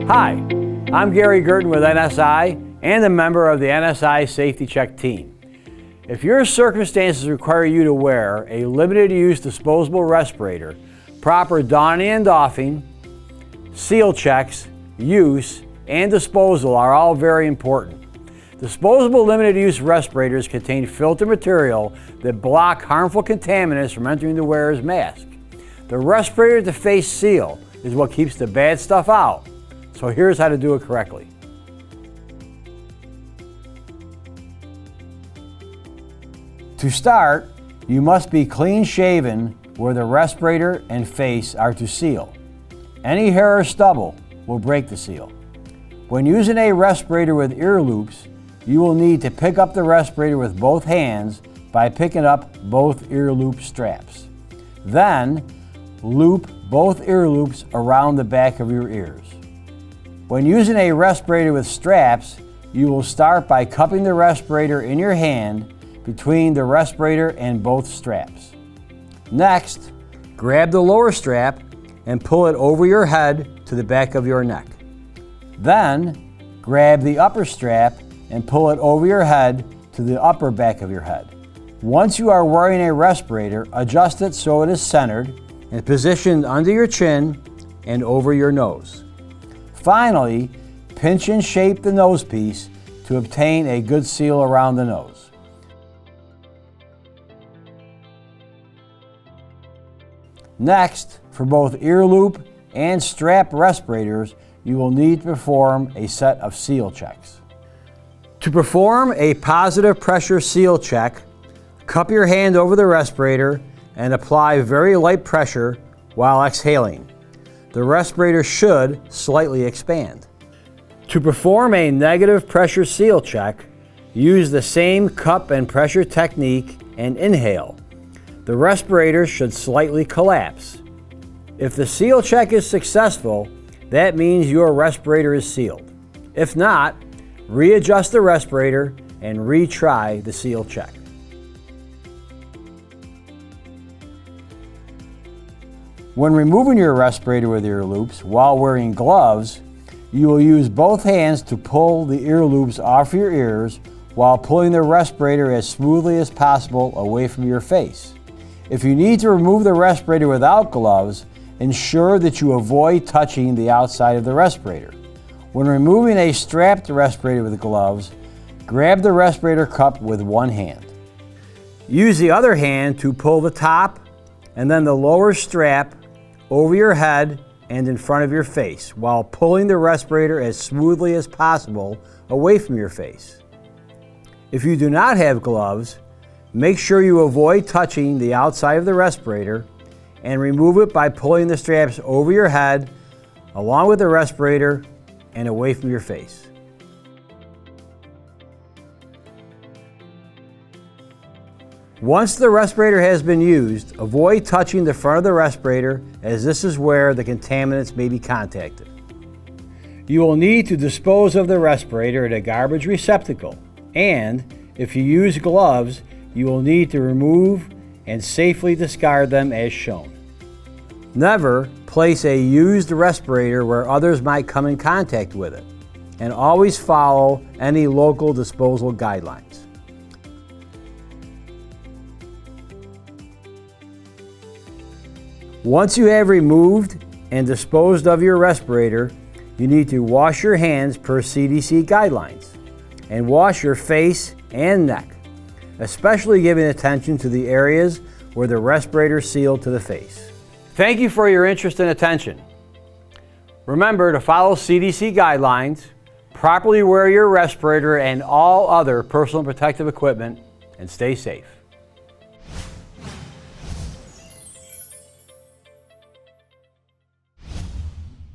Hi, I'm Gary Gurton with NSI and a member of the NSI Safety Check team. If your circumstances require you to wear a limited-use disposable respirator, proper donning and doffing, seal checks, use, and disposal are all very important. Disposable limited-use respirators contain filter material that block harmful contaminants from entering the wearer's mask. The respirator to face seal is what keeps the bad stuff out. So here's how to do it correctly. To start, you must be clean shaven where the respirator and face are to seal. Any hair or stubble will break the seal. When using a respirator with ear loops, you will need to pick up the respirator with both hands by picking up both ear loop straps. Then, loop both ear loops around the back of your ears. When using a respirator with straps, you will start by cupping the respirator in your hand between the respirator and both straps. Next, grab the lower strap and pull it over your head to the back of your neck. Then, grab the upper strap and pull it over your head to the upper back of your head. Once you are wearing a respirator, adjust it so it is centered and positioned under your chin and over your nose. Finally, pinch and shape the nose piece to obtain a good seal around the nose. Next, for both ear loop and strap respirators, you will need to perform a set of seal checks. To perform a positive pressure seal check, cup your hand over the respirator and apply very light pressure while exhaling. The respirator should slightly expand. To perform a negative pressure seal check, use the same cup and pressure technique and inhale. The respirator should slightly collapse. If the seal check is successful, that means your respirator is sealed. If not, readjust the respirator and retry the seal check. When removing your respirator with ear loops while wearing gloves, you will use both hands to pull the ear loops off your ears while pulling the respirator as smoothly as possible away from your face. If you need to remove the respirator without gloves, ensure that you avoid touching the outside of the respirator. When removing a strapped respirator with gloves, grab the respirator cup with one hand. Use the other hand to pull the top and then the lower strap over your head and in front of your face while pulling the respirator as smoothly as possible away from your face. If you do not have gloves, make sure you avoid touching the outside of the respirator and remove it by pulling the straps over your head along with the respirator and away from your face. Once the respirator has been used, avoid touching the front of the respirator as this is where the contaminants may be contacted. You will need to dispose of the respirator in a garbage receptacle, and if you use gloves, you will need to remove and safely discard them as shown. Never place a used respirator where others might come in contact with it, and always follow any local disposal guidelines. Once you have removed and disposed of your respirator, you need to wash your hands per CDC guidelines and wash your face and neck, especially giving attention to the areas where the respirator is sealed to the face. Thank you for your interest and attention. Remember to follow CDC guidelines, properly wear your respirator and all other personal protective equipment, and stay safe.